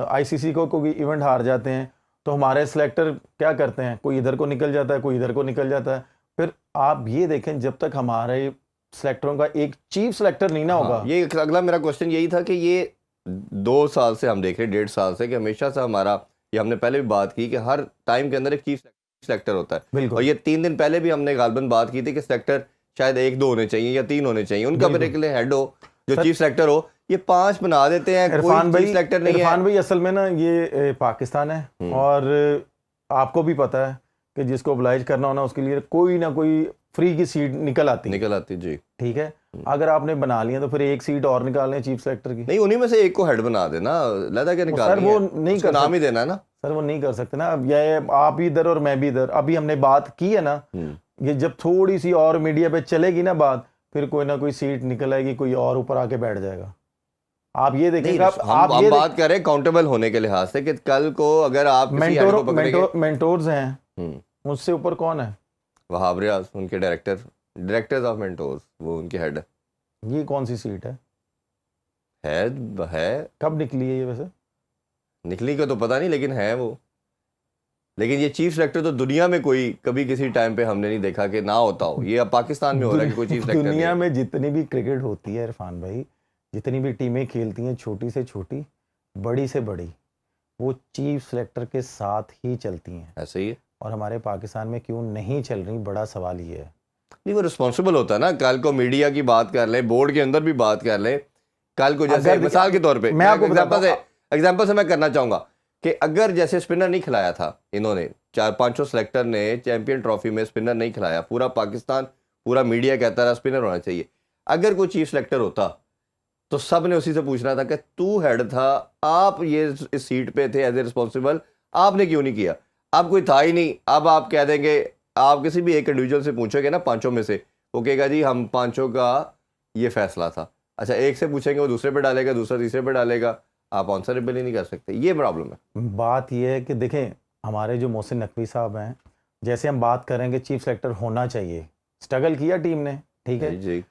आईसीसी को कोई इवेंट हार जाते हैं, तो हमारे सिलेक्टर क्या करते हैं, कोई इधर को निकल जाता है, कोई इधर को निकल जाता है। फिर आप ये देखें, जब तक हमारे सिलेक्टरों का एक चीफ सिलेक्टर नहीं ना होगा। ये अगला मेरा क्वेश्चन यही था कि ये 2 साल से हम देख रहे हैं, 1.5 साल से, कि हमेशा से हमारा, ये हमने पहले भी बात की कि हर टाइम के अंदर एक चीफ सिलेक्टर होता है। और ये 3 दिन पहले भी हमने गालबन बात की थी कि सिलेक्टर शायद 1-2 होने चाहिए या 3 होने चाहिए, उनका फिर एक हेड हो जो चीफ सिलेक्टर हो। ये 5 बना देते हैं, इरफान भाई, सिलेक्टर नहीं है। इरफान भाई असल में ना ये पाकिस्तान है, और आपको भी पता है कि जिसको ऑब्लाइज करना होना उसके लिए कोई ना कोई फ्री की सीट निकल आती जी, ठीक है। अगर आपने बना लिया तो फिर एक सीट और निकालने चीफ सेलेक्टर की, नहीं उन्हीं में से एक को हेड बना देना, लदा के निकाल, सर वो नहीं कर, नाम ही देना ना सर, वो नहीं कर सकते ना। अब ये आप भी इधर और मैं भी इधर, अभी हमने बात की है ना, ये जब थोड़ी सी और मीडिया पे चलेगी ना बात, फिर कोई ना कोई सीट निकल आएगी, कोई और ऊपर आके बैठ जाएगा। आप ये देखेंगे, आप ये बात कर रहे हैं काउंटेबल होने के लिहाज से कि कल को अगर आप मेंटोर्स हैं, मुझसे ऊपर कौन है? वहाब रियाज, उनके डायरेक्टर्स ऑफ मेंटोर्स, वो उनके हेड है। ये कौन सी सीट है? कब निकली है ये? वैसे निकली का तो पता नहीं, लेकिन है वो। लेकिन ये चीफ सेलेक्टर तो दुनिया में कोई कभी किसी टाइम पे हमने नहीं देखा कि ना होता हो। ये अब पाकिस्तान में हो रहा है कि कोई चीफ सेलेक्टर। दुनिया में जितनी भी क्रिकेट होती है इरफान भाई, जितनी भी टीमें खेलती हैं, छोटी से छोटी, बड़ी से बड़ी, वो चीफ सेलेक्टर के साथ ही चलती हैं। ऐसे ही है। और हमारे पाकिस्तान में क्यों नहीं चल रही, बड़ा सवाल ये है। नहीं, वो रिस्पॉन्सिबल होता है ना। कल को मीडिया की बात कर ले, बोर्ड के अंदर भी बात कर ले। कल को जैसे मिसाल के तौर पे मैं आपको एग्जांपल से मैं करना चाहूंगा कि अगर जैसे स्पिनर नहीं खिलाया था इन्होंने, 4-5 सेलेक्टर ने चैंपियन ट्रॉफी में स्पिनर नहीं खिलाया, पूरा पाकिस्तान, पूरा मीडिया कहता रहा स्पिनर होना चाहिए। अगर कोई चीफ सेलेक्टर होता तो सब ने उसी से पूछना था कि तू हेड था, आप ये इस सीट पे थे एज ए रिस्पॉन्सिबल, आपने क्यों नहीं किया? अब कोई था ही नहीं। अब आप कह देंगे, आप किसी भी एक इंडिविजुअल से पूछोगे ना 5 में से, वो कहेगा जी हम 5 का ये फैसला था। अच्छा, एक से पूछेंगे, वो दूसरे पे डालेगा, दूसरा तीसरे पे डालेगा, आप आंसरेबल ही नहीं कर सकते। ये प्रॉब्लम है। बात ये है कि देखें, हमारे जो मोहसिन नकवी साहब हैं, जैसे हम बात करेंगे चीफ सेलेक्टर होना चाहिए, स्ट्रगल किया टीम ने, ठीक है जी।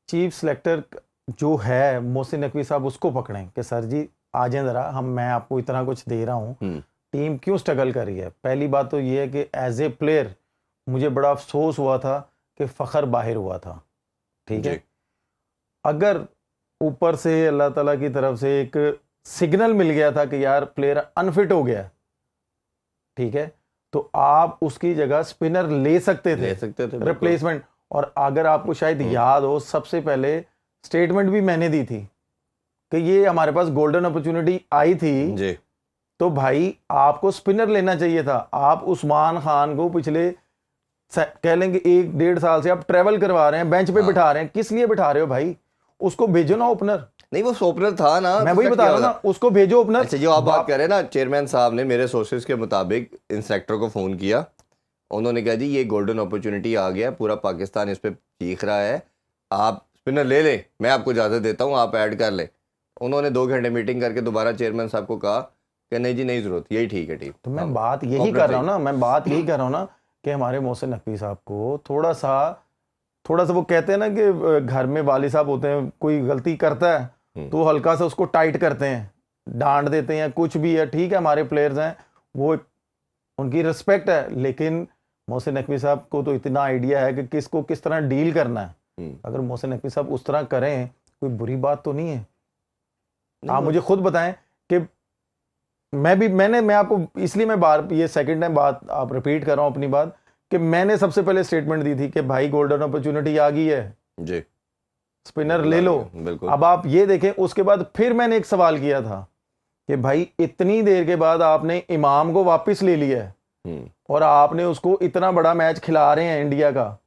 चीफ सेलेक्टर जो है मोहसिन नकवी साहब, उसको पकड़ें कि सर जी आ जाए ज़रा, मैं आपको इतना कुछ दे रहा हूँ, टीम क्यों स्ट्रगल कर रही है। पहली बात तो ये है कि एज ए प्लेयर मुझे बड़ा अफसोस हुआ था कि फ़खर बाहर हुआ था, ठीक है। अगर ऊपर से अल्लाह ताला की तरफ से एक सिग्नल मिल गया था कि यार प्लेयर अनफिट हो गया, ठीक है, तो आप उसकी जगह स्पिनर ले सकते थे रिप्लेसमेंट। और अगर आपको शायद याद हो, सबसे पहले स्टेटमेंट भी मैंने दी थी कि ये हमारे पास गोल्डन अपॉर्चुनिटी आई थी जी, तो भाई आपको स्पिनर लेना चाहिए था। आप उस्मान खान को पिछले कह लेंगे 1-1.5 साल से आप ट्रेवल करवा रहे हैं, बेंच पे बिठा रहे हैं, किस लिए बिठा रहे हो भाई? उसको भेजो ना ओपनर। नहीं, वो ओपनर था ना, मैं वही बता रहा हूं ना, उसको भेजो ओपनर। अच्छा, जो आप बात कर रहे हैं ना, चेयरमैन साहब ने मेरे सोर्सेज के मुताबिक इन सेलेक्टर को फ़ोन किया, उन्होंने कहा जी ये गोल्डन अपॉर्चुनिटी आ गया, पूरा पाकिस्तान इस पर चीख रहा है, आप स्पिनर ले लें, मैं आपको इजाज़त देता हूँ, आप ऐड कर लें। उन्होंने 2 घंटे मीटिंग करके दोबारा चेयरमैन साहब को कहा कि नहीं जी, नहीं ज़रूरत, यही ठीक है टीम। तो मैं बात यही कर रहा हूँ ना, मैं बात यही कर रहा हूँ ना कि हमारे मोहसिन नकवी साहब को थोड़ा सा वो कहते हैं ना कि घर में वाली साहब होते हैं, कोई गलती करता है तो हल्का सा उसको टाइट करते हैं, डांट देते हैं, कुछ भी है, ठीक है, हमारे प्लेयर्स हैं, वो उनकी रिस्पेक्ट है, लेकिन मोहसिन नकवी साहब को तो इतना आइडिया है कि किसको किस तरह डील करना है। अगर मोहसिन नकवी साहब उस तरह करें, कोई बुरी बात तो नहीं है। आप मुझे खुद बताएं कि मैं आपको इसलिए मैं बार ये सेकंड टाइम बात आप रिपीट कर रहा हूं अपनी बात कि मैंने सबसे पहले स्टेटमेंट दी थी कि भाई गोल्डन अपॉर्चुनिटी आ गई है जी, स्पिनर ले लो। बिल्कुल। अब आप ये देखें, उसके बाद फिर मैंने एक सवाल किया था कि भाई इतनी देर के बाद आपने इमाम को वापस ले लिया है और आपने उसको इतना बड़ा मैच खिला रहे हैं इंडिया का।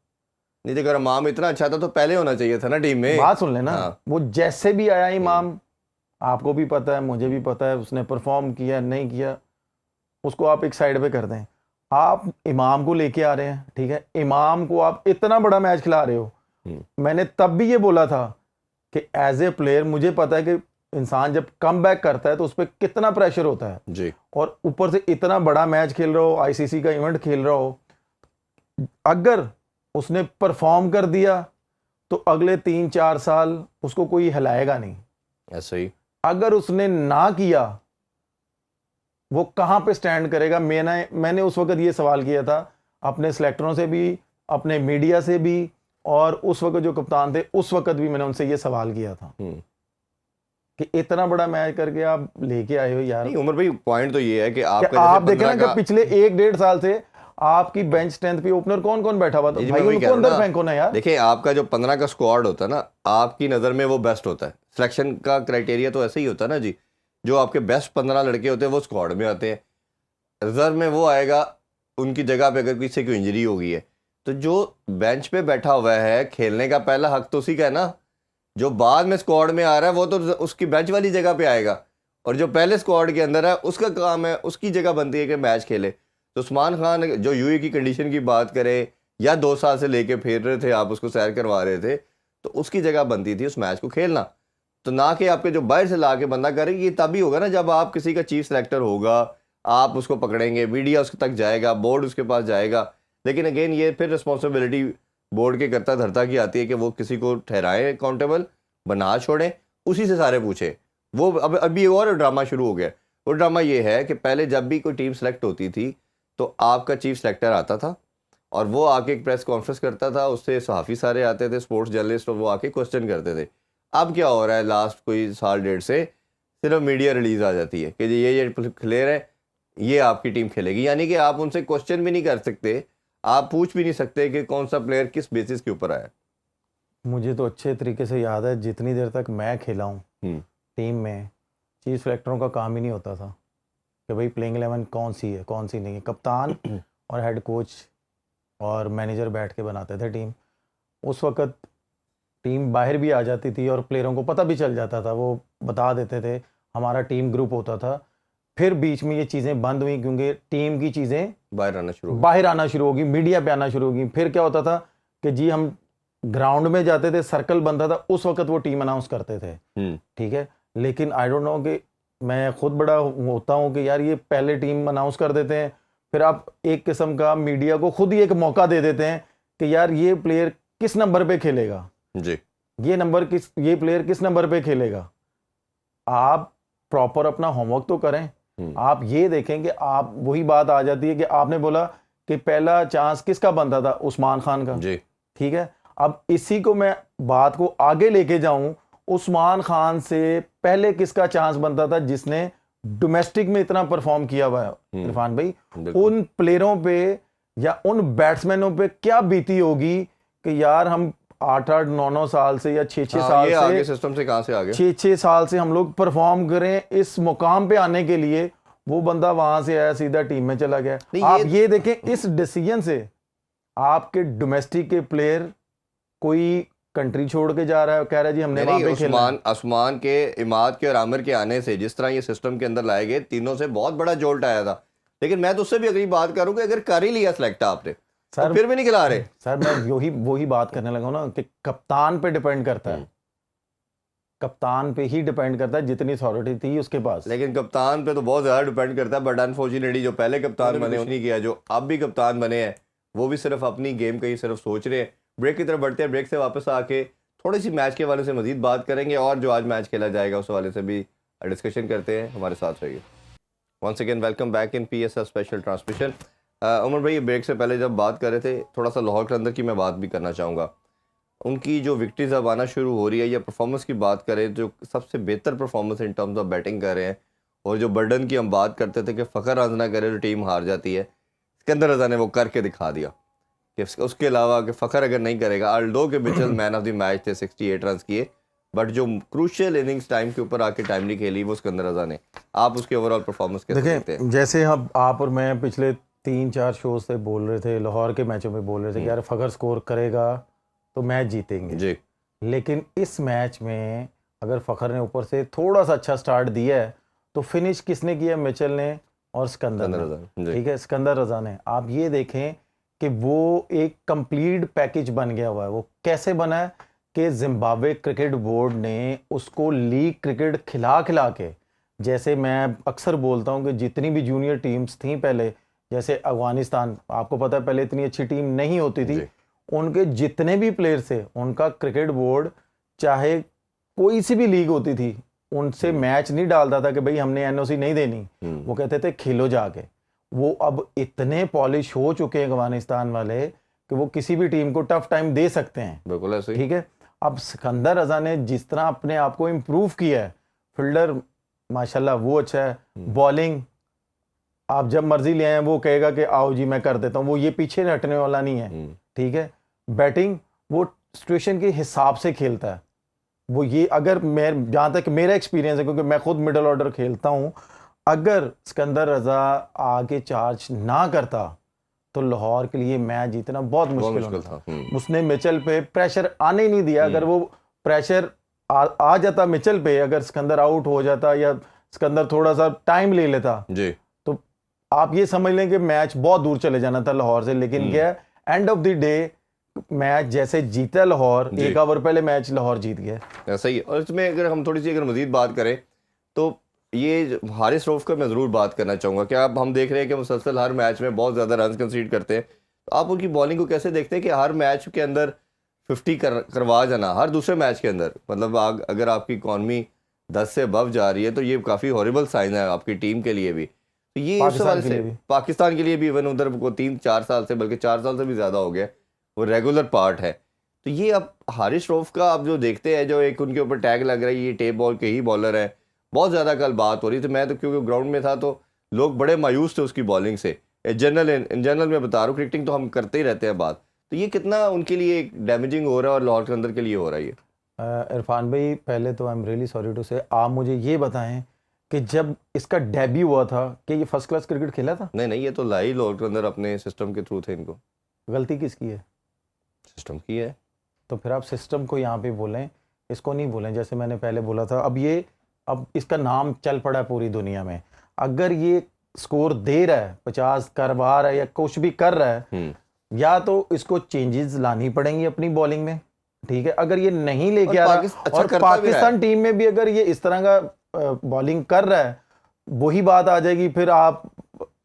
नहीं, अगर इमाम इतना अच्छा था तो पहले होना चाहिए था ना टीम में। बात सुन लेना, हाँ। वो जैसे भी आया इमाम, आपको भी पता है, मुझे भी पता है, उसने परफॉर्म किया नहीं किया, उसको आप एक साइड पे कर दें। आप इमाम को लेके आ रहे हैं, ठीक है, इमाम को आप इतना बड़ा मैच खिला रहे हो। मैंने तब भी ये बोला था कि एज ए प्लेयर मुझे पता है कि इंसान जब कम बैक करता है तो उस पर कितना प्रेशर होता है जी। और ऊपर से इतना बड़ा मैच खेल रहा हो, आईसीसी का इवेंट खेल रहा हो, अगर उसने परफॉर्म कर दिया तो अगले 3-4 साल उसको कोई हिलाएगा नहीं। ऐसा ही अगर उसने ना किया, वो कहां पे स्टैंड करेगा? मैंने उस वक्त ये सवाल किया था अपने सिलेक्टरों से भी, अपने मीडिया से भी, और उस वक्त जो कप्तान थे उस वक्त भी मैंने उनसे ये सवाल किया था कि इतना बड़ा मैच करके आप लेके आए हो यार। नहीं उमर भाई, पॉइंट तो ये है कि आप देखें ना कि पिछले 1-1.5 साल से आपकी बेंच स्ट्रेंथ पे ओपनर कौन कौन बैठा हुआ था, भाई उनको अंदर फेंको ना यार। देखिए, आपका जो 15 का स्क्वाड होता है ना, आपकी नज़र में वो बेस्ट होता है। सिलेक्शन का क्राइटेरिया तो ऐसे ही होता है ना जी, जो आपके बेस्ट 15 लड़के होते हैं वो स्क्वाड में आते हैं, रिजर्व में वो आएगा उनकी जगह पे अगर किसी को इंजरी हो गई है। तो जो बेंच पे बैठा हुआ है, खेलने का पहला हक तो उसी का है ना। जो बाद में स्क्वाड में आ रहा है वो तो उसकी बेंच वाली जगह पे आएगा, और जो पहले स्क्वाड के अंदर है उसका काम है, उसकी जगह बनती है कि मैच खेले। तो उस्मान खान जो यूए की कंडीशन की बात करें, या 2 साल से लेके फिर रहे थे, आप उसको सैर करवा रहे थे, तो उसकी जगह बनती थी उस मैच को खेलना। तो ना कि आपके जो बाहर से ला के बंदा करेगी। ये तभी होगा ना जब आप किसी का चीफ सेलेक्टर होगा, आप उसको पकड़ेंगे, मीडिया उसके तक जाएगा, बोर्ड उसके पास जाएगा। लेकिन अगेन ये फिर रिस्पॉन्सिबिलिटी बोर्ड के करता धरता की आती है कि वो किसी को ठहराएं अकाउंटेबल, बना छोड़ें, उसी से सारे पूछे। वो अब अभी और ड्रामा शुरू हो गया। वो ड्रामा ये है कि पहले जब भी कोई टीम सेलेक्ट होती थी तो आपका चीफ सेलेक्टर आता था और वो आके एक प्रेस कॉन्फ्रेंस करता था, उससे सहाफ़ी सारे आते थे, स्पोर्ट्स जर्नलिस्ट, और वो आके क्वेश्चन करते थे। अब क्या हो रहा है लास्ट कोई साल डेढ़ से, सिर्फ मीडिया रिलीज आ जाती है कि ये प्लेयर है, ये आपकी टीम खेलेगी। यानी कि आप उनसे क्वेश्चन भी नहीं कर सकते, आप पूछ भी नहीं सकते कि कौन सा प्लेयर किस बेसिस के ऊपर आया। मुझे तो अच्छे तरीके से याद है, जितनी देर तक मैं खेला हूँ टीम में, चीफ सेलेक्टरों का काम ही नहीं होता था कि भाई प्लेइंग 11 कौन सी है कौन सी नहीं है। कप्तान और हेड कोच और मैनेजर बैठ के बनाते थे टीम। उस वक्त टीम बाहर भी आ जाती थी और प्लेयरों को पता भी चल जाता था, वो बता देते थे, हमारा टीम ग्रुप होता था। फिर बीच में ये चीज़ें बंद हुई क्योंकि टीम की चीज़ें बाहर आना शुरू होगी, मीडिया पे आना शुरू होगी। फिर क्या होता था कि जी हम ग्राउंड में जाते थे, सर्कल बनता था, उस वक्त वो टीम अनाउंस करते थे, ठीक है। लेकिन आई डोंट नो कि मैं खुद बड़ा होता हूँ कि यार ये पहले टीम अनाउंस कर देते हैं, फिर आप एक किस्म का मीडिया को खुद ही एक मौका दे देते हैं कि यार ये प्लेयर किस नंबर पे खेलेगा जी, ये प्लेयर किस नंबर पे खेलेगा। आप प्रॉपर अपना होमवर्क तो करें। आप ये देखें कि आप, वही बात आ जाती है कि आपने बोला कि पहला चांस किसका बनता था, उस्मान खान का जी, ठीक है। अब इसी को मैं बात को आगे लेके जाऊं, उस्मान खान से पहले किसका चांस बनता था जिसने डोमेस्टिक में इतना परफॉर्म किया हुआ है इरफान भाई। उन प्लेयरों पे या उन बैट्समैनों पे क्या बीती होगी कि यार हम 8-8, 9-9 साल से या 6-6 साल से आगे सिस्टम से कहां से आ गए, 6-6 साल से हम लोग परफॉर्म करें इस मुकाम पे आने के लिए। वो बंदा वहां से आया, सीधा टीम में चला गया। आप ये देखें, इस डिसीजन से आपके डोमेस्टिक के प्लेयर कोई कंट्री छोड़ के जा रहा है, कह रहा है जी हमने वहां पे खेला। उस्मान के, इमाद के और आमिर के आने से जिस तरह ये सिस्टम के अंदर लाए गए, तीनों से बहुत बड़ा जोल्ट आया था। लेकिन मैं तो उससे भी अगली बात करूं कि अगर कर ही लिया सिलेक्ट आपने, सर तो फिर भी नहीं खिला रहे। सर मैं वही बात करने लगा ना कि कप्तान पे डिपेंड करता है, कप्तान पे ही डिपेंड करता है, जितनी अथॉरिटी थी उसके पास। लेकिन कप्तान पे तो बहुत ज्यादा डिपेंड करता है, बट अनफॉर्चुनेटली जो पहले कप्तान बने उन्हीं किया, जो अब भी कप्तान बने हैं वो भी सिर्फ अपनी गेम का ही सिर्फ सोच रहे हैं। ब्रेक की तरफ बढ़ते हैं, ब्रेक से वापस आके थोड़ी सी मैच के हवाले से मजीद बात करेंगे और जो आज मैच खेला जाएगा उस हवाले से भी डिस्कशन करते हैं। हमारे साथ रहिए। Once again welcome back in PSL special transmission. Umar भाई, ब्रेक से पहले जब बात कर रहे थे, थोड़ा सा लाहौर कलंदर की मैं बात भी करना चाहूँगा। उनकी जो विक्ट्रीज अब आना शुरू हो रही है, या परफॉर्मेंस की बात करें, जो सबसे बेहतर performance in terms of batting कर रहे हैं, और जो बर्डन की हम बात करते थे कि फ़खर राज ना करे तो टीम हार जाती है, सिकंदर रजा ने वो करके दिखा दिया। कि उसके अलावा कि फ़खर अगर नहीं करेगा, आल्दो के Mitchell man of the match थे, 68 रन किए, बट जो क्रूशियल इनिंग्स टाइम के ऊपर आके टाइमली खेली वो सिकंदर रजा ने। आप उसके ओवरऑल परफॉर्मेंस कैसे देखते हैं? जैसे हम आप और मैं पिछले 3-4 शो से बोल रहे थे, लाहौर के मैचों में बोल रहे थे कि यार फ़खर स्कोर करेगा तो मैच जीतेंगे जी, लेकिन इस मैच में अगर फ़खर ने ऊपर से थोड़ा सा अच्छा स्टार्ट दिया है तो फिनिश किसने किया? मिचेल ने और सिकंदर ने, ठीक है, सिकंदर रजा ने। आप ये देखें कि वो एक कंप्लीट पैकेज बन गया हुआ है। वो कैसे बना है कि जिम्बाब्वे क्रिकेट बोर्ड ने उसको लीग क्रिकेट खिला खिला के, जैसे मैं अक्सर बोलता हूँ कि जितनी भी जूनियर टीम्स थी पहले, जैसे अफगानिस्तान, आपको पता है पहले इतनी अच्छी टीम नहीं होती थी, उनके जितने भी प्लेयर्स थे उनका क्रिकेट बोर्ड चाहे कोई सी भी लीग होती थी उनसे मैच नहीं डालता था कि भाई हमने एनओसी नहीं देनी, वो कहते थे खेलो जाके। वो अब इतने पॉलिश हो चुके हैं अफगानिस्तान वाले कि वो किसी भी टीम को टफ टाइम दे सकते हैं। बिल्कुल ऐसे ही। ठीक है, अब सिकंदर रजा ने जिस तरह अपने आप को इम्प्रूव किया है, फील्डर माशाल्लाह वो अच्छा है, बॉलिंग आप जब मर्जी ले आए वो कहेगा कि आओ जी मैं कर देता हूँ, वो ये पीछे हटने वाला नहीं है। ठीक है, बैटिंग वो सिचुएशन के हिसाब से खेलता है। वो ये अगर मैं जहाँ तक मेरा एक्सपीरियंस है, क्योंकि मैं खुद मिडल ऑर्डर खेलता हूँ, अगर सिकंदर रजा आगे चार्ज ना करता तो लाहौर के लिए मैच जीतना बहुत मुश्किल होता था। उसने मिचेल पे प्रेशर आने ही नहीं दिया। अगर वो प्रेशर आ जाता मिचेल पे, अगर सिकंदर आउट हो जाता या सिकंदर थोड़ा सा टाइम ले लेता जी, तो आप ये समझ लें कि मैच बहुत दूर चले जाना था लाहौर से। लेकिन क्या, end of the day match जैसे जीता लाहौर, 1 ओवर पहले मैच लाहौर जीत गया। ऐसा ही। और इसमें अगर हम थोड़ी सी अगर मजीद बात करें तो ये हारिस रऊफ का मैं ज़रूर बात करना चाहूँगा। क्या आप, हम देख रहे हैं कि मुसलसल हर मैच में बहुत ज़्यादा रन कंसीड करते हैं, तो आप उनकी बॉलिंग को कैसे देखते हैं कि हर मैच के अंदर 50 करवा जाना हर दूसरे मैच के अंदर? मतलब अगर आपकी इकॉनमी 10 से अबव जा रही है तो ये काफ़ी हॉरिबल साइन है आपकी टीम के लिए भी। तो ये उस सवाल से पाकिस्तान के लिए भी, इवन उधर को 3-4 साल से, बल्कि 4 साल से भी ज़्यादा हो गया, वो रेगुलर पार्ट है। तो ये अब हारिस रऊफ का आप जो देखते हैं, जो एक उनके ऊपर टैग लग रहा है ये टेप बॉल के ही बॉलर है, बहुत ज़्यादा कल बात हो रही थी। मैं तो क्योंकि ग्राउंड में था तो लोग बड़े मायूस थे उसकी बॉलिंग से। इन जनरल मैं बता रहा हूँ, क्रिकेटिंग तो हम करते ही रहते हैं बात, तो ये कितना उनके लिए डैमेजिंग हो रहा है और लाहौर के अंदर के लिए हो रहा है ये? इरफान भाई, पहले तो I am really sorry to say, आप मुझे ये बताएं कि जब इसका डेब्यू हुआ था कि ये फर्स्ट क्लास क्रिकेट खेला था? नहीं, ये तो लाई लाहौर के अंदर अपने सिस्टम के थ्रू थे। इनको गलती किसकी है? सिस्टम की है। तो फिर आप सिस्टम को यहाँ पे बोलें, इसको नहीं बोलें। जैसे मैंने पहले बोला था, अब इसका नाम चल पड़ा है पूरी दुनिया में। अगर ये स्कोर दे रहा है, 50 करवा रहा है या कुछ भी कर रहा है, या तो इसको चेंजेस लानी पड़ेंगी अपनी बॉलिंग में। ठीक है, अगर ये नहीं लेके आ रहा और पाकिस्तान टीम में भी अगर ये इस तरह का बॉलिंग कर रहा है, वही बात आ जाएगी फिर आप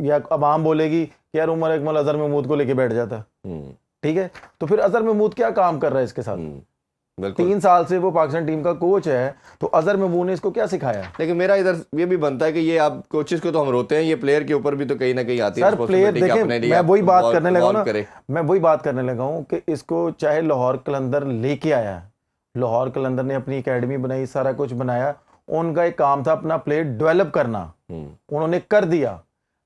या अवाम बोलेगी कि यार उमर अकमल अजहर महमूद को लेके बैठ जाता। ठीक है, तो फिर अजहर महमूद क्या काम कर रहा है इसके साथ? 3 साल से वो पाकिस्तान टीम का कोच है, तो अजहर महमूद ने इसको क्या सिखाया? लेकिन मेरा इधर ये भी बनता है कि ये आप कोचेस को तो हम रोते हैं, ये प्लेयर के ऊपर भी तो कहीं ना कहीं आती है। सर प्लेयर देखें, मैं वही बात करने लगा हूँ कि इसको चाहे लाहौर कलंदर लेके आया, लाहौर कलंदर ने अपनी एकेडमी बनाई, सारा कुछ बनाया, उनका एक काम था अपना प्लेयर डेवलप करना, उन्होंने कर दिया।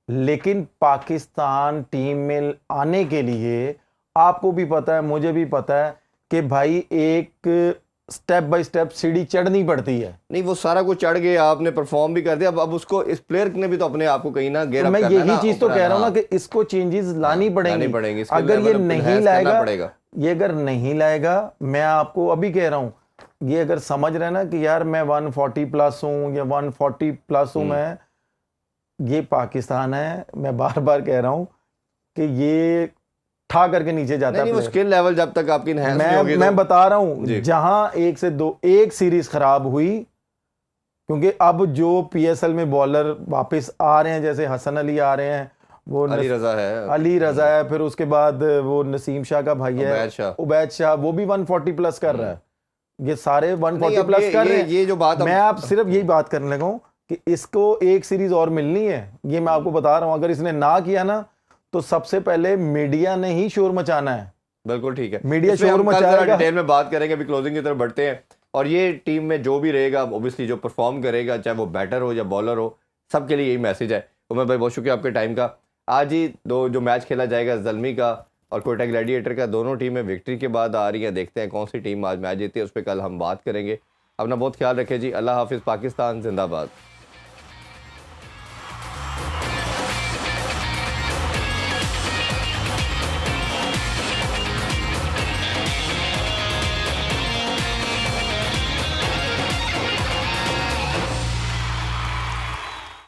लेकिन पाकिस्तान टीम में आने के लिए आपको भी पता है, मुझे भी पता है कि भाई एक स्टेप बाय स्टेप सीढ़ी चढ़नी पड़ती है। नहीं, वो सारा कुछ चढ़ गए, आपने परफॉर्म भी कर दिया, अब उसको इस प्लेयर ने भी तो अपने आप को कहीं ना गेयर अप करना है। मैं यही चीज तो कह रहा हूं ना कि इसको चेंजेस लानी पड़ेंगी। अगर ये नहीं लाएगा, ये अगर नहीं लाएगा, मैं आपको अभी कह रहा हूं, ये अगर समझ रहे ना कि यार मैं 140 प्लस हूं या 140 प्लस हूं, मैं, ये पाकिस्तान है, मैं बार बार कह रहा हूं कि ये ठा करके नीचे जाता है। वो स्किल लेवल जब तक आपकी एनहांस नहीं होगी, मैं बता रहा हूं, जहां 1 से 2 एक सीरीज खराब हुई, क्योंकि अब जो पीएसएल में बॉलर वापस आ रहे हैं, जैसे हसन अली आ रहे हैं, वो अली रजा है, फिर उसके बाद वो नसीम शाह का भाई है उबैद शाह, वो भी 140 प्लस कर रहा है। ये सारे 140 प्लस कर रहे हैं। ये जो बात मैं आप सिर्फ यही बात करने लगा हूं कि इसको एक सीरीज और मिलनी है, ये मैं आपको बता रहा हूं। अगर इसने ना किया ना तो सबसे पहले मीडिया ने ही शोर मचाना है। बिल्कुल ठीक है, मीडिया शोर मचाएगा। डिटेल में बात करेंगे, अभी क्लोजिंग की तरफ बढ़ते हैं। और ये टीम में जो भी रहेगा, ऑब्वियसली जो परफॉर्म करेगा, चाहे वो बैटर हो या बॉलर हो, सबके लिए यही मैसेज है। उमर भाई बहुत शुक्रिया आपके टाइम का। आज ही जो मैच खेला जाएगा ज़ल्मी का और कोयटा ग्लैडिएटर का दोनों टीमें विक्ट्री के बाद आ रही हैं। देखते हैं कौन सी टीम आज मैच जीती है, उस पर कल हम बात करेंगे। अपना बहुत ख्याल रखें जी। अल्लाह हाफिज़। पाकिस्तान जिंदाबाद।